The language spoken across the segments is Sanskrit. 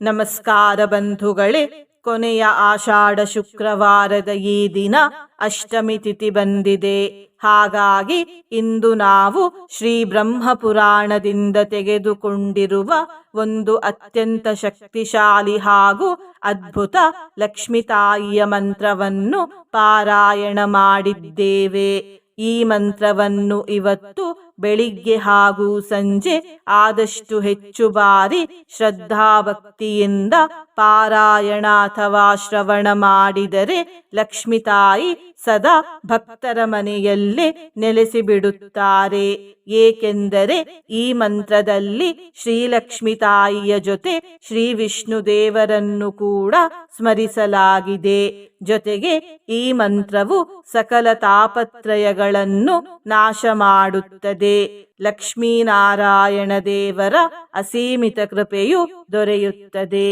ನಮಸ್ಕಾರ ಬಂಧುಗಳೇ. ಕೊನೆಯ ಆಷಾಢ ಶುಕ್ರವಾರದ ಈ ದಿನ ಅಷ್ಟಮಿ ತಿಥಿ ಬಂದಿದೆ. ಹಾಗಾಗಿ ಇಂದು ನಾವು ಶ್ರೀ ಬ್ರಹ್ಮ ಪುರಾಣದಿಂದ ತೆಗೆದುಕೊಂಡಿರುವ ಒಂದು ಅತ್ಯಂತ ಶಕ್ತಿಶಾಲಿ ಹಾಗೂ ಅದ್ಭುತ ಲಕ್ಷ್ಮೀ ತಾಯಿಯ ಮಂತ್ರವನ್ನು ಪಾರಾಯಣ ಮಾಡಿದ್ದೇವೆ. ಈ ಮಂತ್ರವನ್ನು ಇವತ್ತು ಬೆಳಿಗ್ಗೆ ಹಾಗೂ ಸಂಜೆ ಆದಷ್ಟು ಹೆಚ್ಚು ಬಾರಿ ಶ್ರದ್ಧಾಭಕ್ತಿಯಿಂದ ಪಾರಾಯಣ ಅಥವಾ ಶ್ರವಣ ಮಾಡಿದರೆ ಲಕ್ಷ್ಮೀ ತಾಯಿ ಸದಾ ಭಕ್ತರ ಮನೆಯಲ್ಲೇ ನೆಲೆಸಿಬಿಡುತ್ತಾರೆ. ಏಕೆಂದರೆ ಈ ಮಂತ್ರದಲ್ಲಿ ಶ್ರೀಲಕ್ಷ್ಮೀ ತಾಯಿಯ ಜೊತೆ ಶ್ರೀ ವಿಷ್ಣು ದೇವರನ್ನು ಕೂಡ ಸ್ಮರಿಸಲಾಗಿದೆ. ಜೊತೆಗೆ ಈ ಮಂತ್ರವು ಸಕಲ ತಾಪತ್ರಯಗಳನ್ನು ನಾಶ ಮಾಡುತ್ತದೆ. ಲಕ್ಷ್ಮೀನಾರಾಯಣ ದೇವರ ಅಸೀಮಿತ ಕೃಪೆಯು ದೊರೆಯುತ್ತದೆ.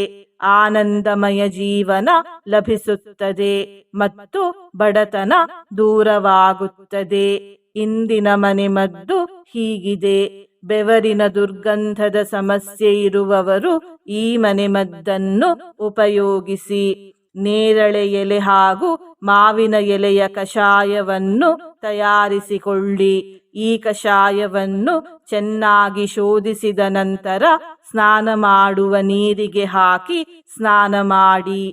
ಆನಂದಮಯ ಜೀವನ ಲಭಿಸುತ್ತದೆ ಮತ್ತು ಬಡತನ ದೂರವಾಗುತ್ತದೆ. ಇಂದಿನ ಮನೆಮದ್ದು ಹೀಗಿದೆ. ಬೆವರಿನ ದುರ್ಗಂಧದ ಸಮಸ್ಯೆ ಇರುವವರು ಈ ಮನೆಮದ್ದನ್ನು ಉಪಯೋಗಿಸಿ. ನೇರಳೆ ಎಲೆ ಹಾಗೂ ಮಾವಿನ ಎಲೆಯ ಕಷಾಯವನ್ನು ತಯಾರಿಸಿಕೊಳ್ಳಿ. ಈ ಕಷಾಯವನ್ನು ಚೆನ್ನಾಗಿ ಶೋಧಿಸಿದ ನಂತರ ಸ್ನಾನ ಮಾಡುವ ನೀರಿಗೆ ಹಾಕಿ ಸ್ನಾನ ಮಾಡಿ.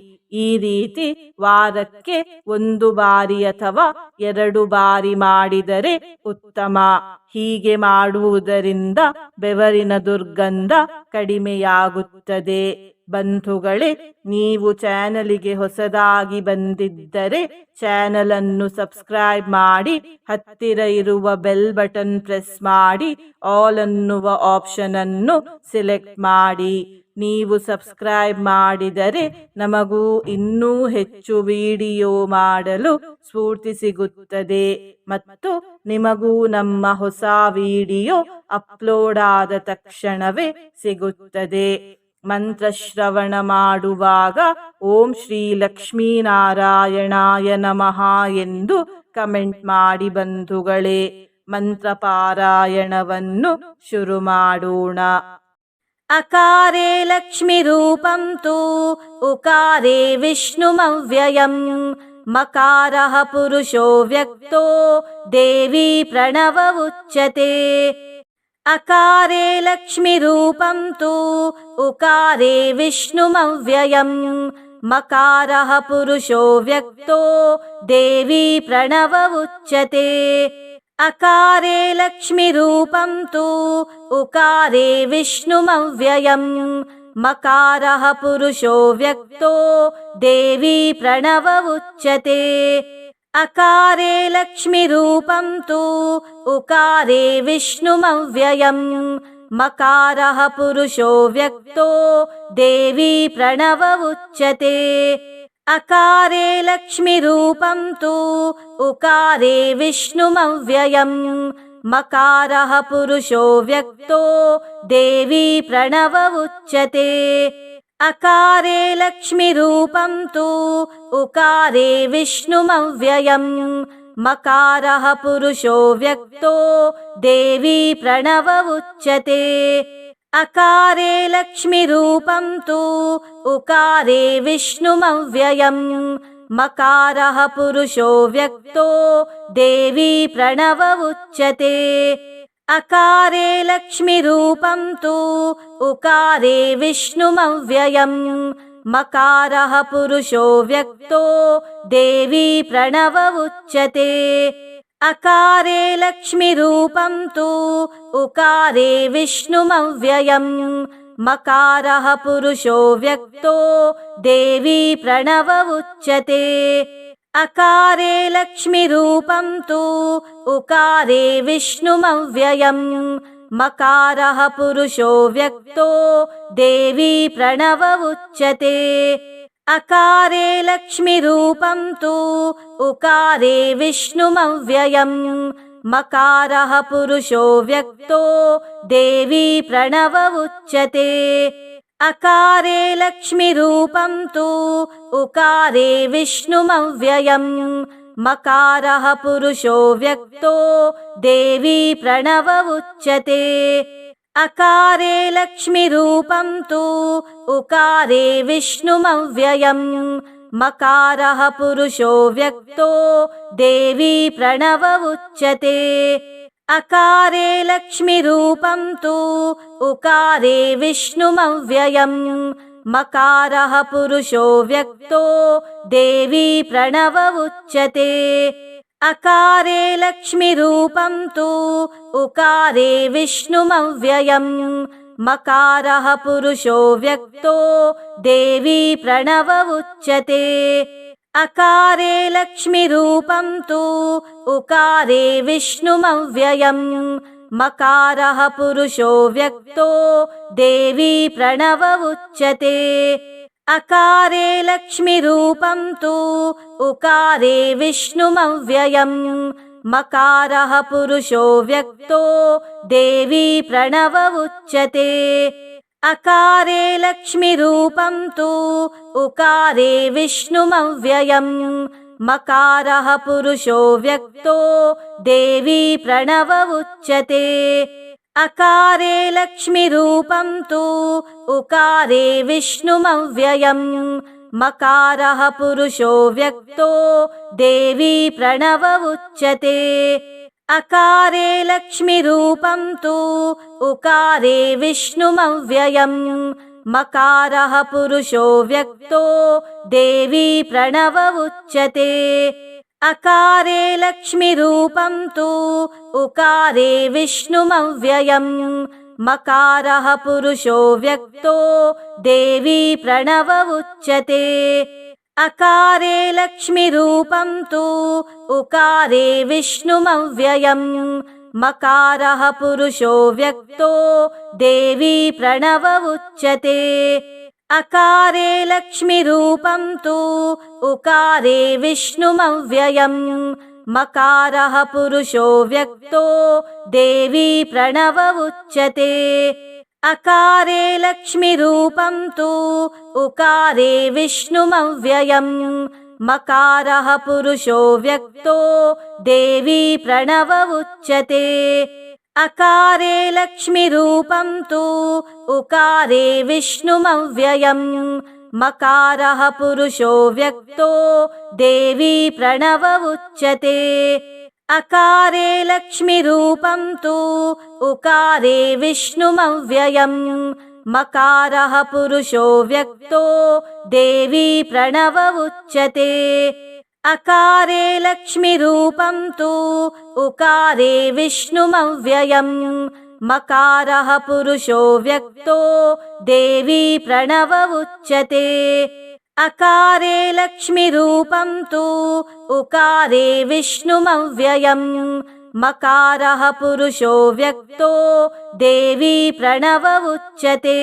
ಈ ರೀತಿ ವಾರಕ್ಕೆ 1 ಬಾರಿ ಅಥವಾ 2 ಬಾರಿ ಮಾಡಿದರೆ ಉತ್ತಮ. ಹೀಗೆ ಮಾಡುವುದರಿಂದ ಬೆವರಿನ ದುರ್ಗಂಧ ಕಡಿಮೆಯಾಗುತ್ತದೆ. ಬಂಧುಗಳೇ, ನೀವು ಚಾನಲಿಗೆ ಹೊಸದಾಗಿ ಬಂದಿದ್ದರೆ ಚಾನಲ್ ಅನ್ನು ಸಬ್ಸ್ಕ್ರೈಬ್ ಮಾಡಿ, ಹತ್ತಿರ ಇರುವ ಬೆಲ್ ಬಟನ್ ಪ್ರೆಸ್ ಮಾಡಿ, ಆಲ್ ಅನ್ನುವ ಆಪ್ಷನ್ ಅನ್ನು ಸೆಲೆಕ್ಟ್ ಮಾಡಿ. ನೀವು ಸಬ್ಸ್ಕ್ರೈಬ್ ಮಾಡಿದರೆ ನಮಗೂ ಇನ್ನೂ ಹೆಚ್ಚು ವಿಡಿಯೋ ಮಾಡಲು ಸ್ಫೂರ್ತಿ ಸಿಗುತ್ತದೆ ಮತ್ತು ನಿಮಗೂ ನಮ್ಮ ಹೊಸ ವಿಡಿಯೋ ಅಪ್ಲೋಡ್ ಆದ ತಕ್ಷಣವೇ ಸಿಗುತ್ತದೆ. ಮಂತ್ರಶ್ರವಣ ಮಾಡುವಾಗ ಓಂ ಶ್ರೀ ಲಕ್ಷ್ಮೀನಾರಾಯಣಾಯ ನಮಃ ಎಂದು ಕಮೆಂಟ್ ಮಾಡಿ ಬಂಧುಗಳೇ. ಮಂತ್ರ ಪಾರಾಯಣವನ್ನು ಶುರು ಮಾಡೋಣ. ಅಕಾರೇ ಲಕ್ಷ್ಮೀ ರೂಪಂ ತು ಉಕಾರೇ ವಿಷ್ಣುಮವ್ಯಯಂ ಮಕಾರಃ ಪುರುಷೋ ವ್ಯಕ್ತೋ ದೇವಿ ಪ್ರಣವ ಉಚ್ಯತೆ. ಅಕಾರೇ ಲಕ್ಷ್ಮೀ ರೂಪಂ ತು ಉಕಾರೇ ವಿಷ್ಣುಮವ್ಯಯಂ ಮಕಾರಃ ಪುರುಷೋ ವ್ಯಕ್ತೋ ದೇವಿ ಪ್ರಣವ ಉಚ್ಯತೆ. ಅಕಾರೇ ಲಕ್ಷ್ಮೀ ರೂಪಂ ತು ಉಕಾರೇ ವಿಷ್ಣುಮವ್ಯಯಂ ಮಕಾರಃ ಪುರುಷೋ ವ್ಯಕ್ತೋ ದೇವಿ ಪ್ರಣವ ಉಚ್ಯತೆ. ಅಕಾರೇ ಲಕ್ಷ್ಮೀ ರೂಪಂ ತು ಉಕಾರೇ ವಿಷ್ಣುಮವ್ಯಯಂ ಮಕಾರಃ ಪುರುಷೋ ವ್ಯಕ್ತೋ ದೇವಿ ಪ್ರಣವ ಉಚ್ಯತೆ. ಅಕಾರೇ ಲಕ್ಷ್ಮೀ ರೂಪಂ ತು ಉಕಾರೇ ವಿಷ್ಣುಮವ್ಯಯಂ ಮಕಾರಃ ಪುರುಷೋ ವ್ಯಕ್ತೋ ದೇವಿ ಪ್ರಣವ ಉಚ್ಯತೆ. ಅಕಾರೇ ಲಕ್ಷ್ಮೀ ರೂಪಂ ತು ಉಕಾರೇ ವಿಷ್ಣುಮವ್ಯಯಂ ಮಕಾರಃ ಪುರುಷೋ ವ್ಯಕ್ತೋ ದೇವಿ ಪ್ರಣವ ಉಚ್ಯತೆ. ಅಕಾರೇ ಲಕ್ಷ್ಮೀ ರೂಪಂ ತು ಉಕಾರೇ ವಿಷ್ಣುಮವ್ಯಯಂ ಮಕಾರಃ ಪುರುಷೋ ವ್ಯಕ್ತೋ ದೇವಿ ಪ್ರಣವ ಉಚ್ಯತೆ. ಅಕಾರೇ ಲಕ್ಷ್ಮೀ ರೂಪಂ ತು ಉಕಾರೇ ವಿಷ್ಣುಮವ್ಯಯಂ ಮಕಾರಃ ಪುರುಷೋ ವ್ಯಕ್ತೋ ದೇವಿ ಪ್ರಣವ ಉಚ್ಯತೆ. ಅಕಾರೇ ಲಕ್ಷ್ಮೀ ರೂಪಂ ತು ಉಕಾರೇ ವಿಷ್ಣುಮವ್ಯಯಂ ಮಕಾರಃ ಪುರುಷೋ ವ್ಯಕ್ತೋ ದೇವಿ ಪ್ರಣವ ಉಚ್ಯತೆ. ಅಕಾರೇ ಲಕ್ಷ್ಮೀ ರೂಪಂ ತು ಉಕಾರೇ ವಿಷ್ಣುಮವ್ಯಯಂ ಮಕಾರಃ ಪುರುಷೋ ವ್ಯಕ್ತೋ ದೇವಿ ಪ್ರಣವ ಉಚ್ಯತೆ. ಅಕಾರೇ ಲಕ್ಷ್ಮೀ ರೂಪಂ ತು ಉಕಾರೇ ವಿಷ್ಣುಮವ್ಯಯಂ ಮಕಾರಃ ಪುರುಷೋ ವ್ಯಕ್ತೋ ದೇವಿ ಪ್ರಣವ ಉಚ್ಯತೆ. ಅಕಾರೇ ಲಕ್ಷ್ಮೀ ರೂಪಂ ತು ಉಕಾರೇ ವಿಷ್ಣುಮವ್ಯಯಂ ಮಕಾರಃ ಪುರುಷೋ ವ್ಯಕ್ತೋ ದೇವಿ ಪ್ರಣವ ಉಚ್ಯತೆ. अकारे लक्ष्मीरूपं तु उकारे विष्णुमव्ययम् मकारः पुरुषो व्यक्तो देवी प्रणव उच्यते अकारे लक्ष्मीरूपं तु उकारे विष्णुमव्ययम् मकारः पुरुषो व्यक्तो देवी प्रणव उच्यते अकारे लक्ष्मीरूपं तु उकारे विष्णुमव्ययम् मकारः पुरुषो व्यक्तो देवी प्रणव उच्यते अकारे लक्ष्मीरूपं तु उकारे विष्णुमव्ययम् मकारः पुरुषो व्यक्तो देवी प्रणव उच्यते अकारे लक्ष्मीरूपं तु उकारे विष्णुमव्ययम् मकारः पुरुषो व्यक्तो देवी प्रणव उच्यते अकारे लक्ष्मीरूपं तु उकारे विष्णुमव्ययम् मकारः पुरुषो व्यक्तो देवी प्रणव उच्यते अकारे लक्ष्मीरूपं तु उकारे विष्णुमव्ययम् मकारः पुरुषो व्यक्तो देवी प्रणव उच्यते अकारे लक्ष्मीरूपं तु उकारे विष्णुमव्ययम् मकारः पुरुषो व्यक्तो देवी प्रणव उच्यते अकारे लक्ष्मीरूपं तु उकारे विष्णुमव्ययम् मकारः पुरुषो व्यक्तो देवी प्रणव उच्यते अकारे लक्ष्मीरूपं तु उकारे विष्णुमव्ययम् मकारः पुरुषो व्यक्तो देवी प्रणव उच्यते अकारे लक्ष्मीरूपं तु उकारे विष्णुमव्ययम् मकारः पुरुषो व्यक्तो देवी प्रणव उच्यते अकारे लक्ष्मीरूपं तु उकारे विष्णुमव्ययम् मकारः पुरुषो व्यक्तो देवी प्रणव उच्यते अकारे लक्ष्मीरूपं तु उकारे विष्णुमव्ययम् मकारः पुरुषो व्यक्तो देवी प्रणव उच्यते अकारे लक्ष्मीरूपं तु उकारे विष्णुमव्ययम् मकारः पुरुषो व्यक्तो देवी प्रणव उच्यते अकारे लक्ष्मीरूपं तु उकारे विष्णुमव्ययम् मकारः पुरुषो व्यक्तो देवी प्रणव उच्यते अकारे लक्ष्मीरूपं तु उकारे विष्णुमव्ययम् मकारः पुरुषो व्यक्तो देवी प्रणव उच्यते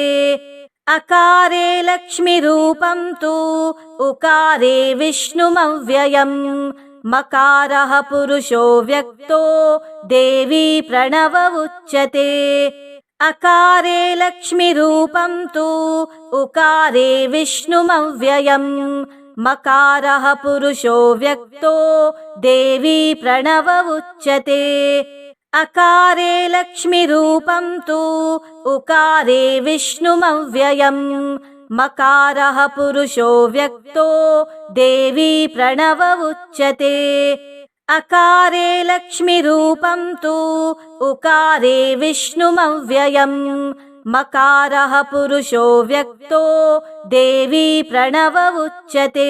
अकारे लक्ष्मीरूपं तु उकारे विष्णुमव्ययम् मकारः पुरुषो व्यक्तो देवी प्रणव उच्यते अकारे लक्ष्मीरूपं तु उकारे विष्णुमव्ययम् मकारः पुरुषो व्यक्तो देवी प्रणव उच्यते अकारे लक्ष्मीरूपं तु उकारे विष्णुमव्ययम् मकारः पुरुषो व्यक्तो देवी प्रणव उच्यते अकारे लक्ष्मीरूपं तु उकारे विष्णुमव्ययम् मकारः पुरुषो व्यक्तो देवी प्रणव उच्यते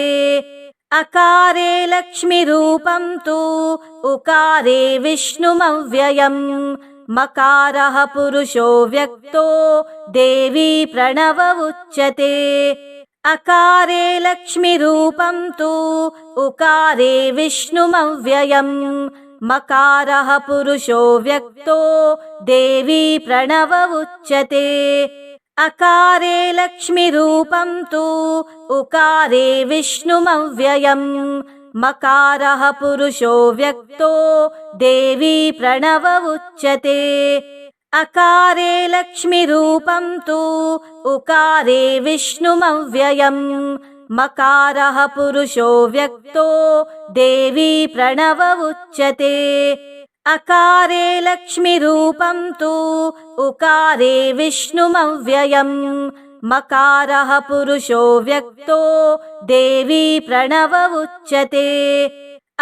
अकारे लक्ष्मीरूपं तु उकारे विष्णुमव्ययम् मकारः पुरुषो व्यक्तो देवी प्रणव उच्यते अकारे लक्ष्मीरूपं तु उकारे विष्णुमव्ययम् मकारः पुरुषो व्यक्तो देवी प्रणव उच्यते अकारे लक्ष्मीरूपं तु उकारे विष्णुमव्ययम् मकारः पुरुषो व्यक्तो देवी प्रणव उच्यते अकारे लक्ष्मीरूपं तु उकारे विष्णुमव्ययम् मकारः पुरुषो व्यक्तो देवी प्रणव उच्यते अकारे लक्ष्मीरूपं तु उकारे विष्णुमव्ययम् मकारः पुरुषो व्यक्तो देवी प्रणव उच्यते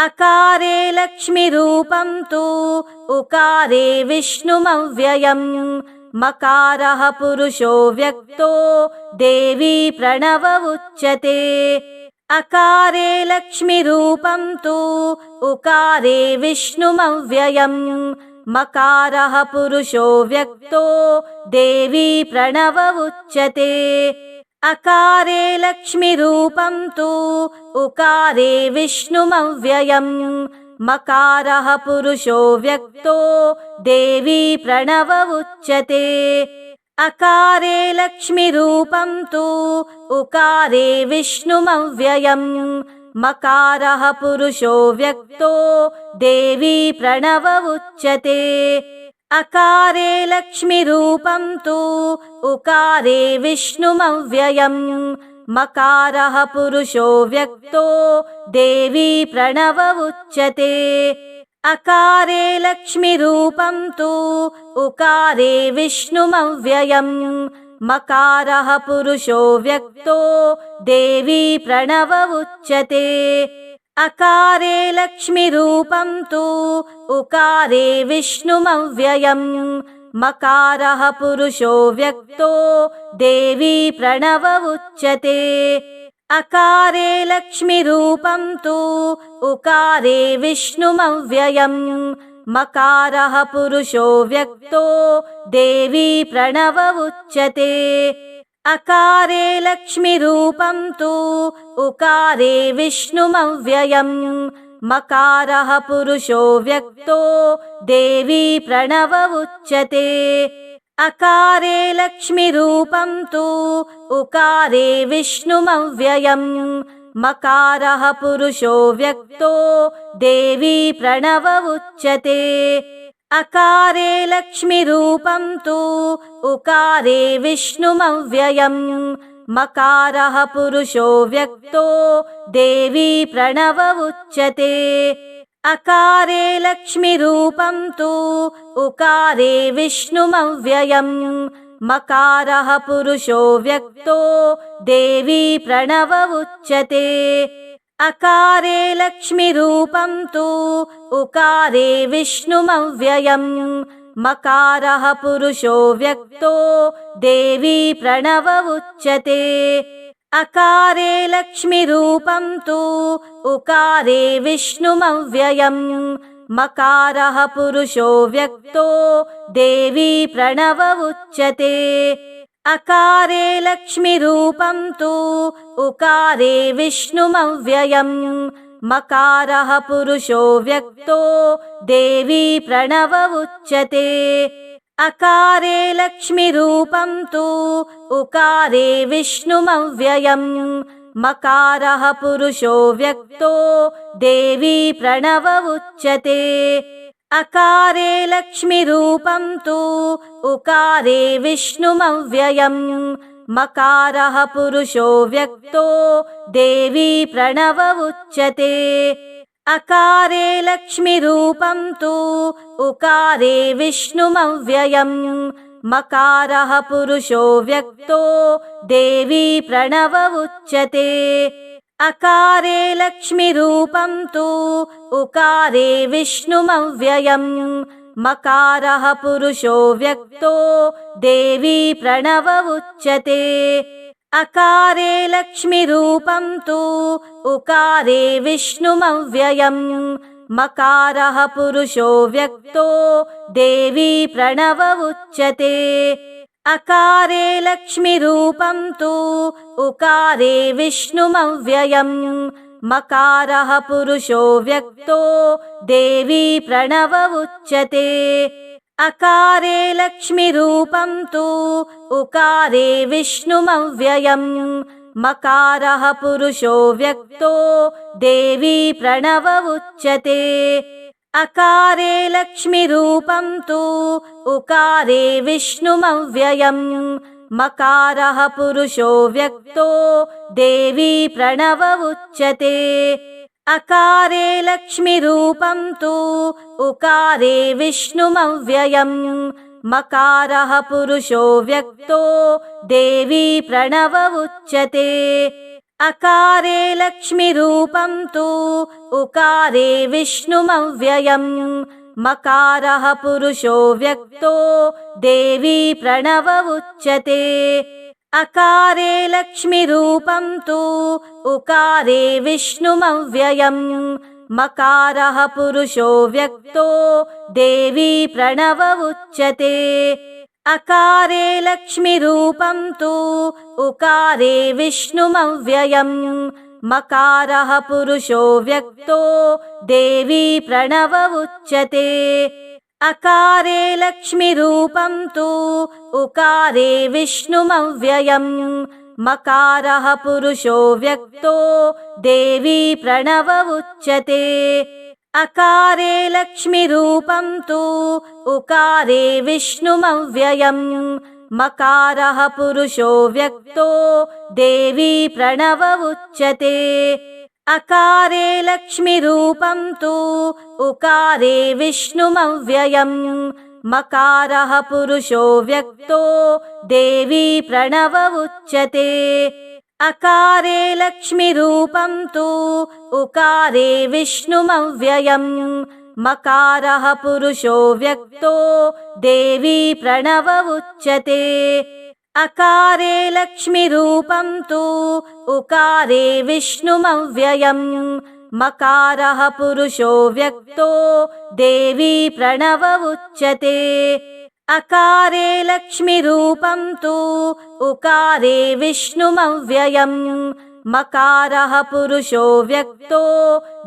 अकारे लक्ष्मीरूपं तु उकारे विष्णुमव्ययम् मकारः पुरुषो व्यक्तो देवी प्रणव उच्यते अकारे लक्ष्मीरूपं तु उकारे विष्णुमव्ययम् मकारः पुरुषो व्यक्तो देवी प्रणव उच्यते अकारे लक्ष्मीरूपं तु उकारे विष्णुमव्ययम् मकारः पुरुषो व्यक्तो देवी प्रणव उच्यते अकारे लक्ष्मीरूपं तु उकारे विष्णुमव्ययम् मकारः पुरुषो व्यक्तो देवी प्रणव उच्यते अकारे लक्ष्मीरूपं तु उकारे विष्णुमव्ययम् मकारः पुरुषो व्यक्तो देवी प्रणव उच्यते अकारे लक्ष्मीरूपं तु उकारे विष्णुमव्ययम् मकारः पुरुषो व्यक्तो देवी प्रणव उच्यते अकारे लक्ष्मीरूपं तु उकारे विष्णुमव्ययम् मकारः पुरुषो व्यक्तो देवी प्रणव उच्यते अकारे लक्ष्मीरूपं तु उकारे विष्णुमव्ययम् मकारः पुरुषो व्यक्तो देवी प्रणव उच्यते अकारे लक्ष्मीरूपं तु उकारे विष्णुमव्ययम् मकारः पुरुषो व्यक्तो देवी प्रणव उच्यते अकारे लक्ष्मीरूपं तु उकारे विष्णुमव्ययम् मकारः पुरुषो व्यक्तो देवी प्रणव उच्यते अकारे लक्ष्मीरूपं तु उकारे विष्णुमव्ययम् मकारः पुरुषो व्यक्तो देवी प्रणव उच्यते अकारे लक्ष्मीरूपं तु उकारे विष्णुमव्ययम् मकारः पुरुषो व्यक्तो देवी प्रणव उच्यते अकारे लक्ष्मीरूपं तु उकारे विष्णुमव्ययम् मकारः पुरुषो व्यक्तो देवी प्रणव उच्यते अकारे लक्ष्मीरूपं तु उकारे विष्णुमव्ययम् मकारः पुरुषो व्यक्तो देवी प्रणव उच्यते अकारे लक्ष्मीरूपं तु उकारे विष्णुमव्ययम् मकारः पुरुषो व्यक्तो देवी प्रणव उच्यते अकारे लक्ष्मीरूपं तु उकारे विष्णुमव्ययम् मकारः पुरुषो व्यक्तो देवी प्रणव उच्यते अकारे लक्ष्मीरूपं तु उकारे विष्णुमव्ययम् मकारः पुरुषो व्यक्तो देवी प्रणव उच्यते अकारे लक्ष्मीरूपं तु उकारे विष्णुमव्ययम् मकारः पुरुषो व्यक्तो देवी प्रणव उच्यते अकारे लक्ष्मीरूपं तु उकारे विष्णुमव्ययम् मकारः पुरुषो व्यक्तो देवी प्रणव उच्यते अकारे लक्ष्मीरूपं तु उकारे विष्णुमव्ययम् मकारः पुरुषो व्यक्तो देवी प्रणव उच्यते अकारे लक्ष्मीरूपं तु उकारे विष्णुमव्ययम् मकारः पुरुषो व्यक्तो देवी प्रणव उच्यते अकारे लक्ष्मीरूपं तु उकारे विष्णुमव्ययम् मकारः पुरुषो व्यक्तो देवी प्रणव उच्यते अकारे लक्ष्मीरूपं तु उकारे विष्णुमव्ययम् मकारः पुरुषो व्यक्तो देवी प्रणव उच्यते अकारे लक्ष्मीरूपं तु उकारे विष्णुमव्ययम् मकारः पुरुषो व्यक्तो देवी प्रणव उच्यते अकारे लक्ष्मीरूपं तु उकारे विष्णुमव्ययम् मकारः पुरुषो व्यक्तो देवी प्रणव उच्यते अकारे लक्ष्मीरूपं तु उकारे विष्णुमव्ययम् मकारः पुरुषो व्यक्तो देवी प्रणव उच्यते अकारे लक्ष्मीरूपं तु उकारे विष्णुमव्ययम् मकारः पुरुषो व्यक्तो देवी प्रणव उच्यते अकारे लक्ष्मीरूपं तु उकारे विष्णुमव्ययम् मकारः पुरुषो व्यक्तो देवी प्रणव उच्यते अकारे लक्ष्मीरूपं तु उकारे विष्णुमव्ययम् मकारः पुरुषो व्यक्तो देवी प्रणव उच्यते अकारे लक्ष्मीरूपं तु उकारे विष्णुमव्ययम् मकारः पुरुषो व्यक्तो देवी प्रणव उच्यते अकारे लक्ष्मीरूपं तु उकारे विष्णुमव्ययम् मकारः पुरुषो व्यक्तो देवी प्रणव उच्यते अकारे लक्ष्मीरूपं तु उकारे विष्णुमव्ययम् मकारः पुरुषो व्यक्तो देवी प्रणव उच्यते अकारे लक्ष्मीरूपं तु उकारे विष्णुमव्ययम् मकारः पुरुषो व्यक्तो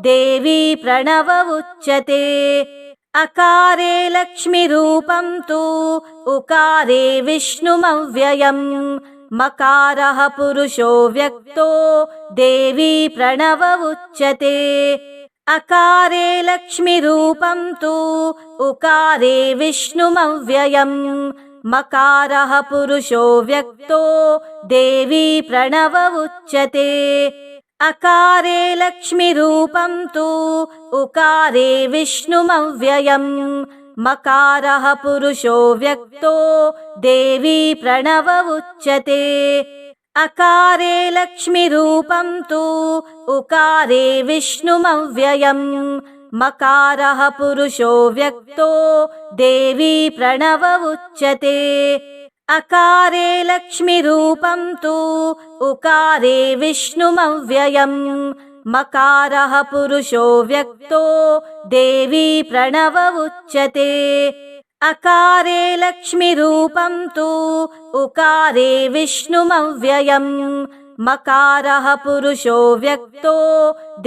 देवी प्रणव उच्यते अकारे लक्ष्मीरूपं तु उकारे विष्णुमव्ययम् मकारः पुरुषो व्यक्तो देवी प्रणव उच्यते अकारे लक्ष्मीरूपं तु उकारे विष्णुमव्ययम् मकारः पुरुषो व्यक्तो देवी प्रणव उच्यते अकारे लक्ष्मीरूपं तु उकारे विष्णुमव्ययम् मकारः पुरुषो व्यक्तो देवी प्रणव उच्यते अकारे लक्ष्मीरूपं तु उकारे विष्णुमव्ययम् मकारः पुरुषो व्यक्तो देवी प्रणव उच्यते अकारे लक्ष्मीरूपं तु उकारे विष्णुमव्ययम् मकारः पुरुषो व्यक्तो देवी प्रणव उच्यते अकारे लक्ष्मीरूपं तु उकारे विष्णुमव्ययम् मकारः पुरुषो व्यक्तो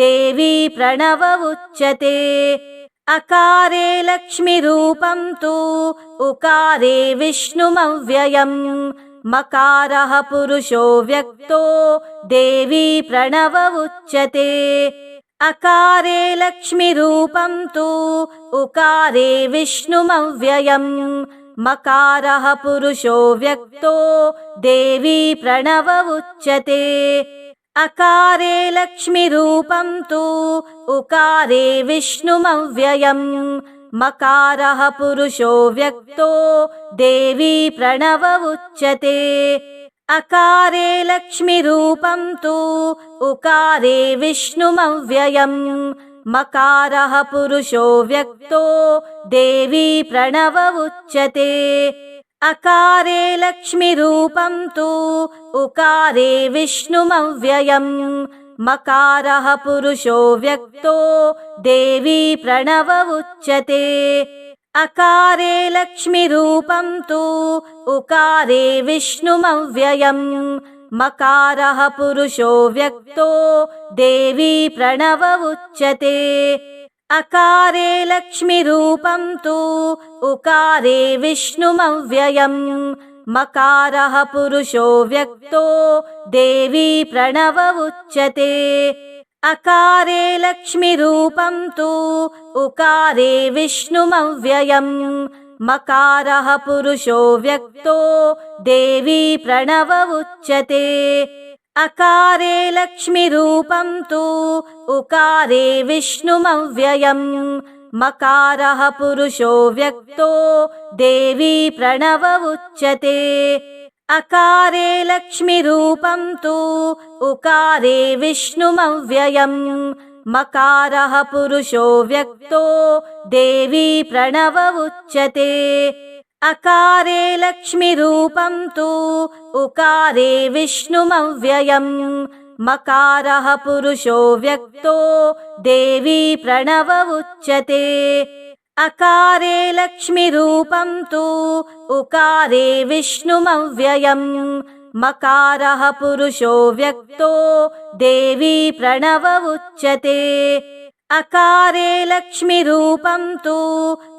देवी प्रणव उच्यते अकारे लक्ष्मीरूपं तु उकारे विष्णुमव्ययम् मकारः पुरुषो व्यक्तो देवी प्रणव उच्यते अकारे लक्ष्मीरूपं तु उकारे विष्णुमव्ययम् मकारः पुरुषो व्यक्तो देवी प्रणव उच्यते अकारे लक्ष्मीरूपं तु उकारे विष्णुमव्ययम् मकारः पुरुषो व्यक्तो देवी प्रणव उच्यते अकारे लक्ष्मीरूपं तु उकारे विष्णुमव्ययम् मकारः पुरुषो व्यक्तो देवी प्रणव उच्यते अकारे लक्ष्मीरूपं तु उकारे विष्णुमव्ययम् मकारः पुरुषो व्यक्तो देवी प्रणव उच्यते अकारे लक्ष्मीरूपं तु उकारे विष्णुमव्ययम् मकारः पुरुषो व्यक्तो देवी प्रणव उच्यते अकारे लक्ष्मीरूपं तु उकारे विष्णुमव्ययम् मकारः पुरुषो व्यक्तो देवी प्रणव उच्यते अकारे लक्ष्मीरूपं तु उकारे विष्णुमव्ययम् मकारः पुरुषो व्यक्तो देवी प्रणव उच्यते अकारे लक्ष्मीरूपं तु उकारे विष्णुमव्ययम् मकारः पुरुषो व्यक्तो देवी प्रणव उच्यते। अकारे लक्ष्मीरूपं तु उकारे विष्णुमव्ययम् मकारः पुरुषो व्यक्तो देवी प्रणव उच्यते। अकारे लक्ष्मीरूपं तु उकारे विष्णुमव्ययम् मकारः पुरुषो व्यक्तो देवी प्रणव उच्यते। अकारे लक्ष्मीरूपं तु उकारे विष्णुमव्ययम् मकारः पुरुषो व्यक्तो देवी प्रणव उच्यते। अकारे लक्ष्मीरूपं तु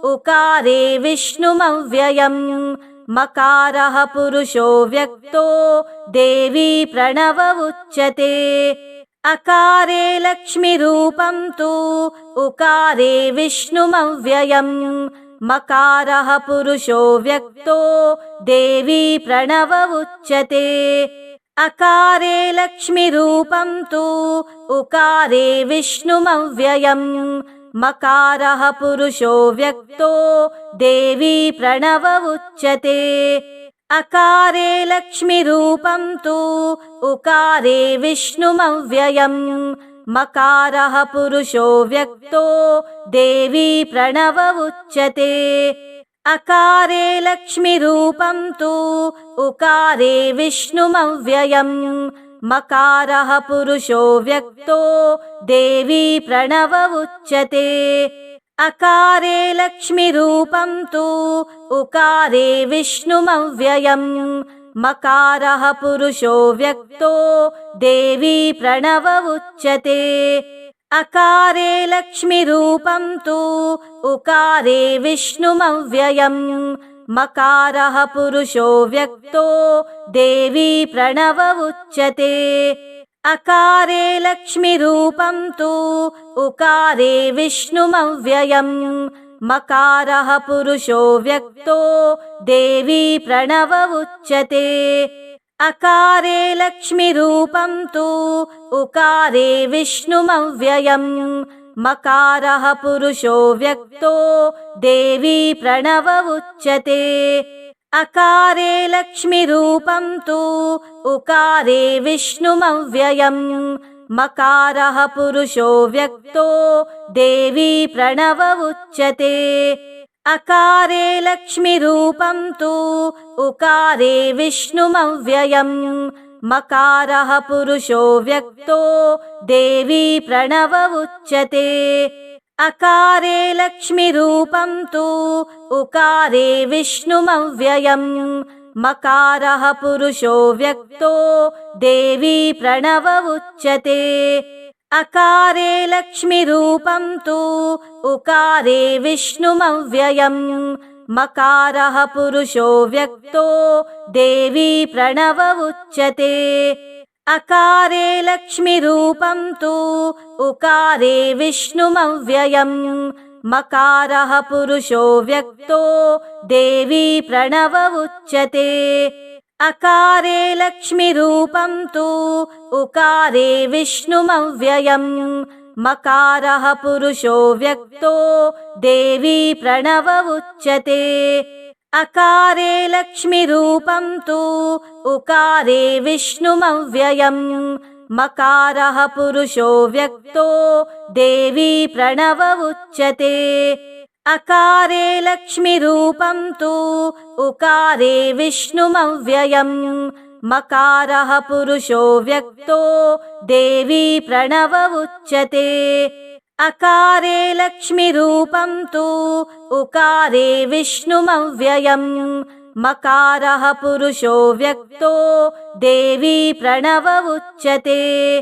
उकारे विष्णुमव्ययम् मकारः पुरुषो व्यक्तो देवी प्रणव उच्यते। अकारे लक्ष्मीरूपं तु उकारे विष्णुमव्ययम् मकारः पुरुषो व्यक्तो देवी प्रणव उच्यते। अकारे लक्ष्मीरूपं तु उकारे विष्णुमव्ययम् मकारः पुरुषो व्यक्तो देवी प्रणव उच्यते। अकारे लक्ष्मीरूपं तु उकारे विष्णुमव्ययम् मकारः पुरुषो व्यक्तो देवी प्रणव उच्यते। अकारे लक्ष्मीरूपं तु उकारे विष्णुमव्ययम् मकारः पुरुषो व्यक्तो देवी प्रणव उच्यते। अकारे लक्ष्मीरूपं तु उकारे विष्णुमव्ययम् मकारः पुरुषो व्यक्तो देवी प्रणव उच्यते। अकारे लक्ष्मीरूपं तु उकारे विष्णुमव्ययम् मकारः पुरुषो व्यक्तो देवी प्रणव उच्यते। अकारे लक्ष्मीरूपं तु उकारे विष्णुमव्ययम् मकारः पुरुषो व्यक्तो देवी प्रणव उच्यते। अकारे लक्ष्मीरूपं तु उकारे विष्णुमव्ययम् मकारः पुरुषो व्यक्तो देवी प्रणव उच्यते। अकारे लक्ष्मीरूपं तु उकारे विष्णुमव्ययम् मकारः पुरुषो व्यक्तो देवी प्रणव उच्यते। अकारे लक्ष्मीरूपं तु उकारे विष्णुमव्ययम् मकारः पुरुषो व्यक्तो देवी प्रणव उच्यते। अकारे लक्ष्मीरूपं तु उकारे विष्णुमव्ययम् मकारः पुरुषो व्यक्तो देवी प्रणव उच्यते। अकारे लक्ष्मीरूपं तु उकारे विष्णुमव्ययम् मकारः पुरुषो व्यक्तो देवी प्रणव उच्यते। अकारे लक्ष्मीरूपं तु उकारे विष्णुमव्ययम् मकारः पुरुषो व्यक्तो देवी प्रणव उच्यते। अकारे लक्ष्मीरूपं तु उकारे विष्णुमव्ययम् मकारः पुरुषो व्यक्तो देवी प्रणव उच्यते। अकारे लक्ष्मीरूपं तु उकारे विष्णुमव्ययम् मकारः पुरुषो व्यक्तो देवी प्रणव उच्यते। अकारे लक्ष्मीरूपं तु उकारे विष्णुमव्ययम् मकारः पुरुषो व्यक्तो देवी प्रणव उच्यते। अकारे लक्ष्मीरूपं तु उकारे विष्णुमव्ययम् मकारः पुरुषो व्यक्तो देवी प्रणव उच्यते।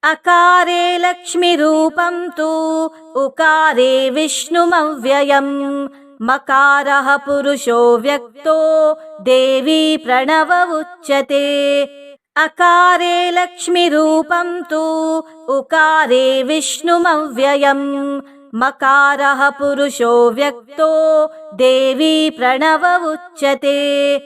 अकारे लक्ष्मीरूपं तु उकारे विष्णुमव्ययम् मकारः पुरुषो व्यक्तो देवी प्रणव उच्यते। अकारे लक्ष्मीरूपं तु उकारे विष्णुमव्ययम् मकारः पुरुषो व्यक्तो देवी प्रणव उच्यते।